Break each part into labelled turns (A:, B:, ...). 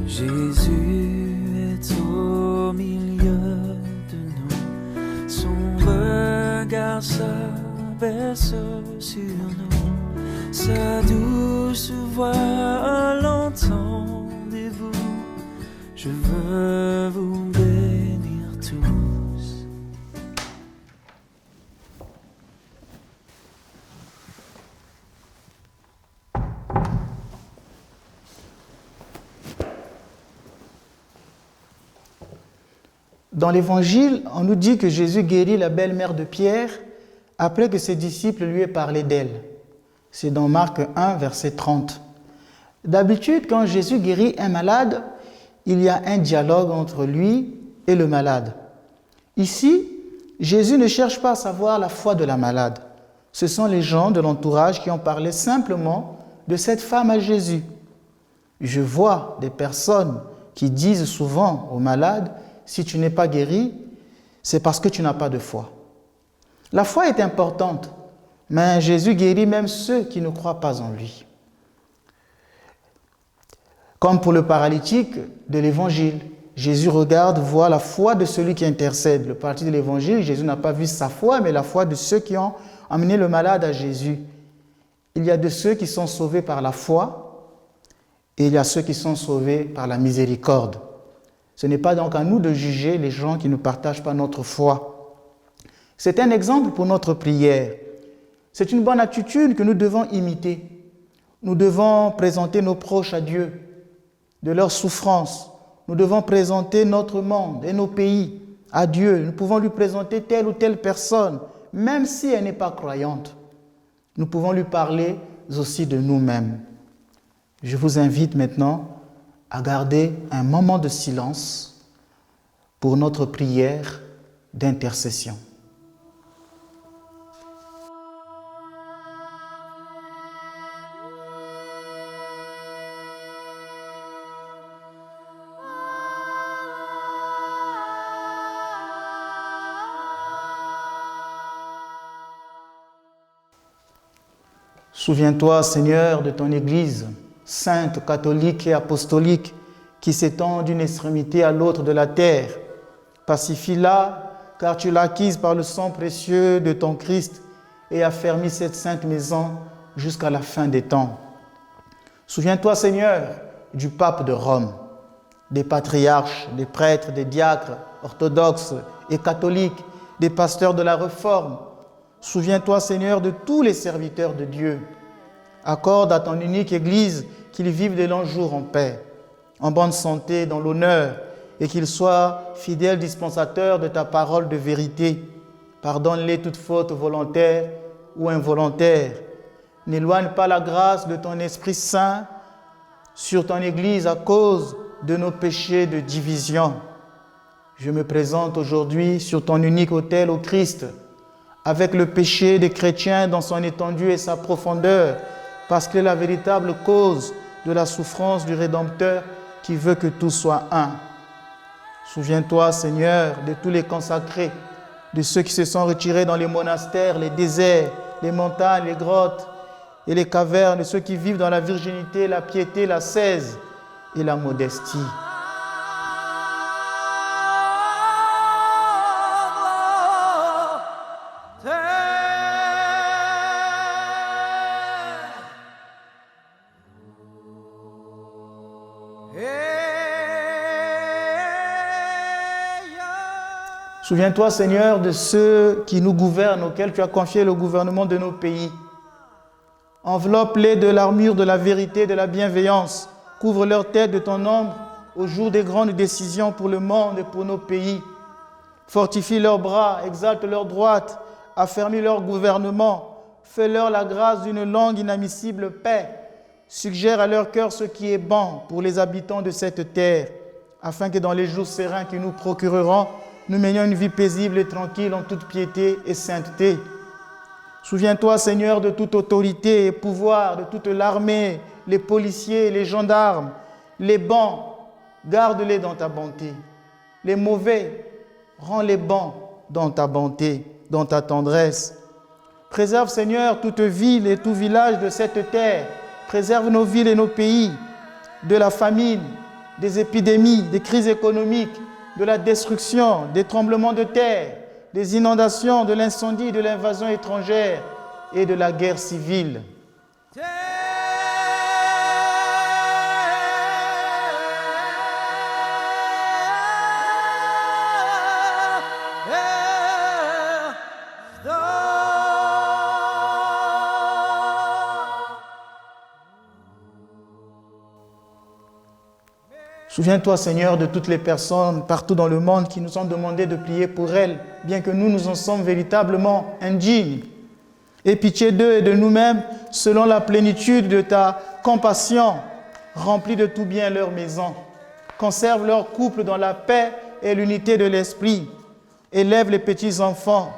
A: Jésus est au milieu de nous, son regard s'abaisse sur nous, sa douce voix l'entendez-vous, je veux vous bénir tous.
B: Dans l'Évangile, on nous dit que Jésus guérit la belle-mère de Pierre après que ses disciples lui aient parlé d'elle. C'est dans Marc 1, verset 30. D'habitude, quand Jésus guérit un malade, il y a un dialogue entre lui et le malade. Ici, Jésus ne cherche pas à savoir la foi de la malade. Ce sont les gens de l'entourage qui ont parlé simplement de cette femme à Jésus. Je vois des personnes qui disent souvent aux malades, si tu n'es pas guéri, c'est parce que tu n'as pas de foi. La foi est importante, mais Jésus guérit même ceux qui ne croient pas en lui. Comme pour le paralytique de l'Évangile, Jésus regarde, voit la foi de celui qui intercède. Le paralytique de l'Évangile, Jésus n'a pas vu sa foi, mais la foi de ceux qui ont amené le malade à Jésus. Il y a de ceux qui sont sauvés par la foi, et il y a ceux qui sont sauvés par la miséricorde. Ce n'est pas donc à nous de juger les gens qui ne partagent pas notre foi. C'est un exemple pour notre prière. C'est une bonne attitude que nous devons imiter. Nous devons présenter nos proches à Dieu, de leurs souffrances. Nous devons présenter notre monde et nos pays à Dieu. Nous pouvons lui présenter telle ou telle personne, même si elle n'est pas croyante. Nous pouvons lui parler aussi de nous-mêmes. Je vous invite maintenant à garder un moment de silence pour notre prière d'intercession. Souviens-toi, Seigneur, de ton Église, sainte, catholique et apostolique, qui s'étend d'une extrémité à l'autre de la terre. Pacifie-la, car tu l'as acquise par le sang précieux de ton Christ et affermis cette sainte maison jusqu'à la fin des temps. Souviens-toi, Seigneur, du pape de Rome, des patriarches, des prêtres, des diacres, orthodoxes et catholiques, des pasteurs de la Réforme. Souviens-toi, Seigneur, de tous les serviteurs de Dieu. Accorde à ton unique Église qu'ils vivent de longs jours en paix, en bonne santé, dans l'honneur, et qu'ils soient fidèles dispensateurs de ta parole de vérité. Pardonne-les toute faute volontaire ou involontaire. N'éloigne pas la grâce de ton Esprit Saint sur ton Église à cause de nos péchés de division. Je me présente aujourd'hui sur ton unique autel au Christ, avec le péché des chrétiens dans son étendue et sa profondeur, parce qu'il est la véritable cause de la souffrance du Rédempteur qui veut que tout soit un. Souviens-toi, Seigneur, de tous les consacrés, de ceux qui se sont retirés dans les monastères, les déserts, les montagnes, les grottes et les cavernes, de ceux qui vivent dans la virginité, la piété, l'ascèse et la modestie. Souviens-toi, Seigneur, de ceux qui nous gouvernent, auxquels tu as confié le gouvernement de nos pays. Enveloppe-les de l'armure de la vérité et de la bienveillance. Couvre leur tête de ton ombre au jour des grandes décisions pour le monde et pour nos pays. Fortifie leurs bras, exalte leur droite, affermis leur gouvernement. Fais-leur la grâce d'une longue, inadmissible paix. Suggère à leur cœur ce qui est bon pour les habitants de cette terre, afin que dans les jours sereins que nous procurerons, nous menions une vie paisible et tranquille en toute piété et sainteté. Souviens-toi, Seigneur, de toute autorité et pouvoir, de toute l'armée, les policiers, les gendarmes, les bons, garde-les dans ta bonté. Les mauvais, rends-les bons dans ta bonté, dans ta tendresse. Préserve, Seigneur, toute ville et tout village de cette terre. Préserve nos villes et nos pays de la famine, des épidémies, des crises économiques, de la destruction, des tremblements de terre, des inondations, de l'incendie, de l'invasion étrangère et de la guerre civile. Souviens-toi, Seigneur, de toutes les personnes partout dans le monde qui nous ont demandé de prier pour elles, bien que nous en sommes véritablement indignes. Aie pitié d'eux et de nous-mêmes, selon la plénitude de ta compassion. Remplis de tout bien leur maison. Conserve leur couple dans la paix et l'unité de l'esprit. Élève les petits-enfants.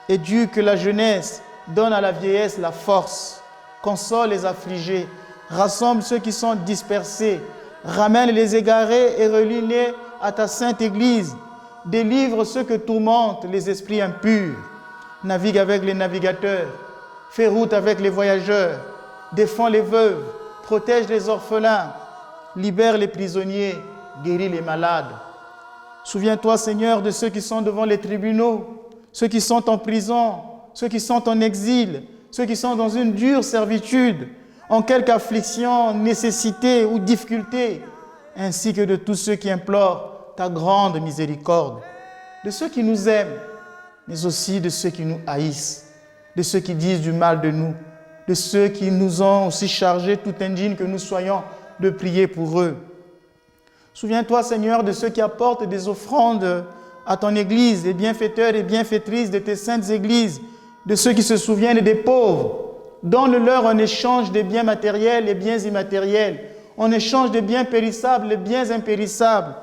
B: Éduque la jeunesse. Donne à la vieillesse la force. Console les affligés. Rassemble ceux qui sont dispersés. Ramène les égarés et relie-les à ta sainte Église. Délivre ceux que tourmentent les esprits impurs. Navigue avec les navigateurs. Fais route avec les voyageurs. Défends les veuves. Protège les orphelins. Libère les prisonniers. Guéris les malades. Souviens-toi, Seigneur, de ceux qui sont devant les tribunaux, ceux qui sont en prison, ceux qui sont en exil, ceux qui sont dans une dure servitude, en quelque affliction, nécessité ou difficulté, ainsi que de tous ceux qui implorent ta grande miséricorde, de ceux qui nous aiment, mais aussi de ceux qui nous haïssent, de ceux qui disent du mal de nous, de ceux qui nous ont aussi chargés, tout indignes que nous soyons, de prier pour eux. Souviens-toi, Seigneur, de ceux qui apportent des offrandes à ton Église, des bienfaiteurs et bienfaitrices de tes saintes églises, de ceux qui se souviennent des pauvres. Donne-leur en échange des biens matériels et biens immatériels, en échange des biens périssables et biens impérissables.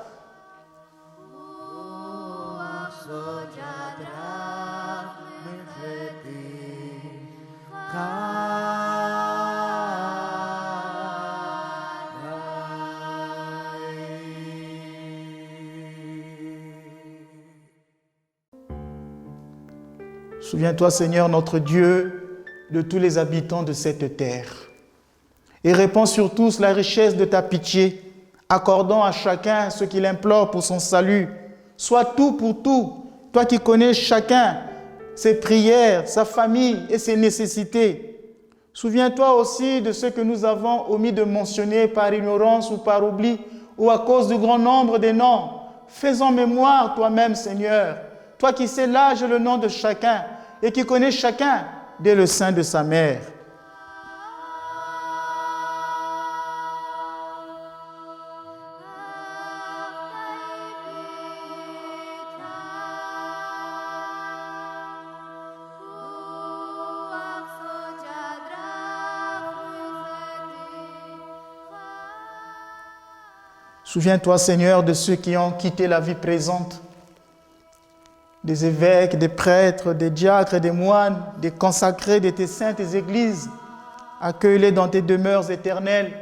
B: Souviens-toi, Seigneur, notre Dieu, de tous les habitants de cette terre. Et répands sur tous la richesse de ta pitié, accordant à chacun ce qu'il implore pour son salut. Sois tout pour tout, toi qui connais chacun, ses prières, sa famille et ses nécessités. Souviens-toi aussi de ce que nous avons omis de mentionner par ignorance ou par oubli, ou à cause du grand nombre des noms. Fais en mémoire toi-même, Seigneur, toi qui sais l'âge et le nom de chacun, et qui connais chacun dès le sein de sa mère. Souviens-toi, Seigneur, de ceux qui ont quitté la vie présente, des évêques, des prêtres, des diacres et des moines, des consacrés de tes saintes églises. Accueille-les dans tes demeures éternelles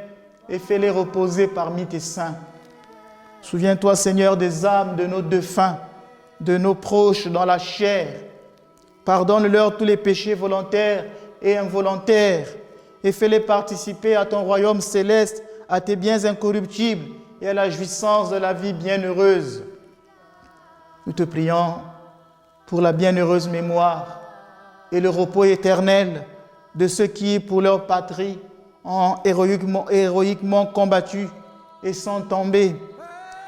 B: et fais-les reposer parmi tes saints. Souviens-toi, Seigneur, des âmes de nos défunts, de nos proches dans la chair. Pardonne-leur tous les péchés volontaires et involontaires et fais-les participer à ton royaume céleste, à tes biens incorruptibles et à la jouissance de la vie bienheureuse. Nous te prions pour la bienheureuse mémoire et le repos éternel de ceux qui, pour leur patrie, ont héroïquement combattu et sont tombés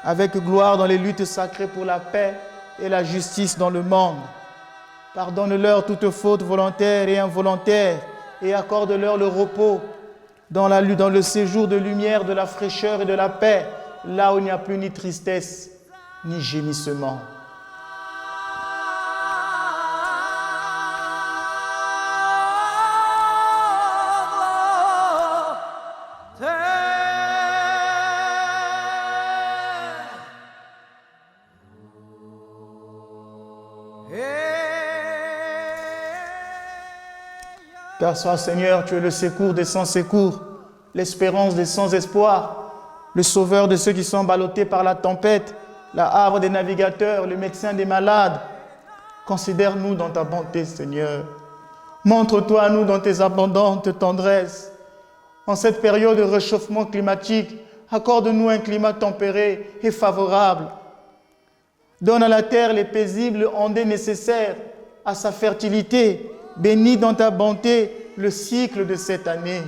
B: avec gloire dans les luttes sacrées pour la paix et la justice dans le monde. Pardonne-leur toutes fautes volontaires et involontaires et accorde-leur le repos dans le séjour de lumière, de la fraîcheur et de la paix, là où il n'y a plus ni tristesse ni gémissement. Car toi, Seigneur, tu es le secours des sans secours, l'espérance des sans espoir, le sauveur de ceux qui sont ballottés par la tempête, la havre des navigateurs, le médecin des malades. Considère-nous dans ta bonté, Seigneur. Montre-toi à nous dans tes abondantes tendresses. En cette période de réchauffement climatique, accorde-nous un climat tempéré et favorable. Donne à la terre les paisibles ondées nécessaires à sa fertilité. Bénis dans ta bonté le cycle de cette année.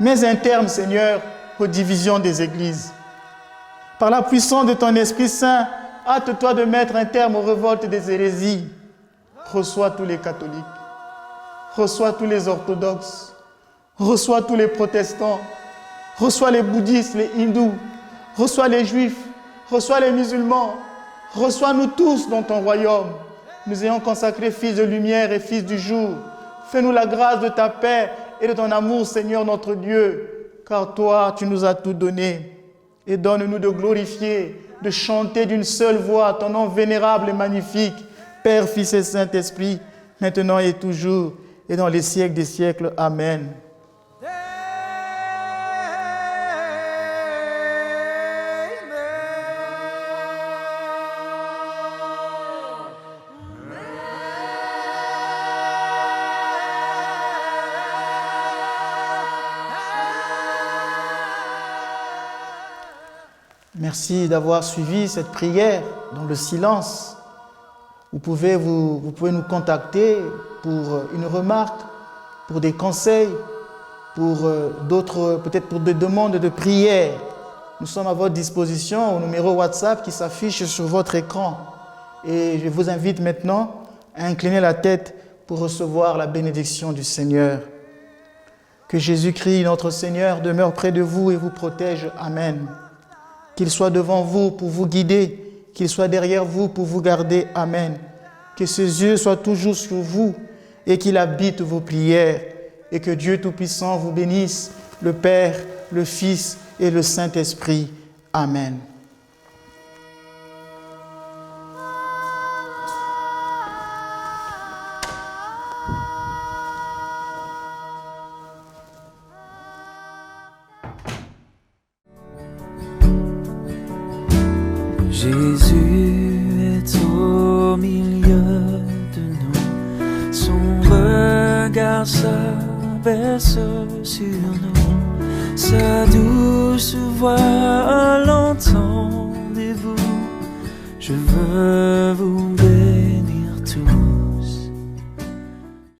B: Mets un terme, Seigneur, aux divisions des églises. Par la puissance de ton Esprit Saint, hâte-toi de mettre un terme aux révoltes des hérésies. Reçois tous les catholiques, reçois tous les orthodoxes, reçois tous les protestants, reçois les bouddhistes, les hindous, reçois les juifs, reçois les musulmans, reçois-nous tous dans ton royaume. Nous ayons consacré fils de lumière et fils du jour. Fais-nous la grâce de ta paix et de ton amour, Seigneur notre Dieu, car toi, tu nous as tout donné. Et donne-nous de glorifier, de chanter d'une seule voix ton nom vénérable et magnifique, Père, Fils et Saint-Esprit, maintenant et toujours, et dans les siècles des siècles. Amen. Merci d'avoir suivi cette prière dans le silence. Vous pouvez nous contacter pour une remarque, pour des conseils, pour peut-être pour des demandes de prière. Nous sommes à votre disposition au numéro WhatsApp qui s'affiche sur votre écran. Et je vous invite maintenant à incliner la tête pour recevoir la bénédiction du Seigneur. Que Jésus-Christ, notre Seigneur, demeure près de vous et vous protège. Amen. Qu'il soit devant vous pour vous guider, qu'il soit derrière vous pour vous garder. Amen. Que ses yeux soient toujours sur vous et qu'il habite vos prières. Et que Dieu Tout-Puissant vous bénisse, le Père, le Fils et le Saint-Esprit. Amen.
A: Jésus est au milieu de nous, son regard s'abaisse sur nous, sa douce voix l'entendez-vous, je veux vous bénir.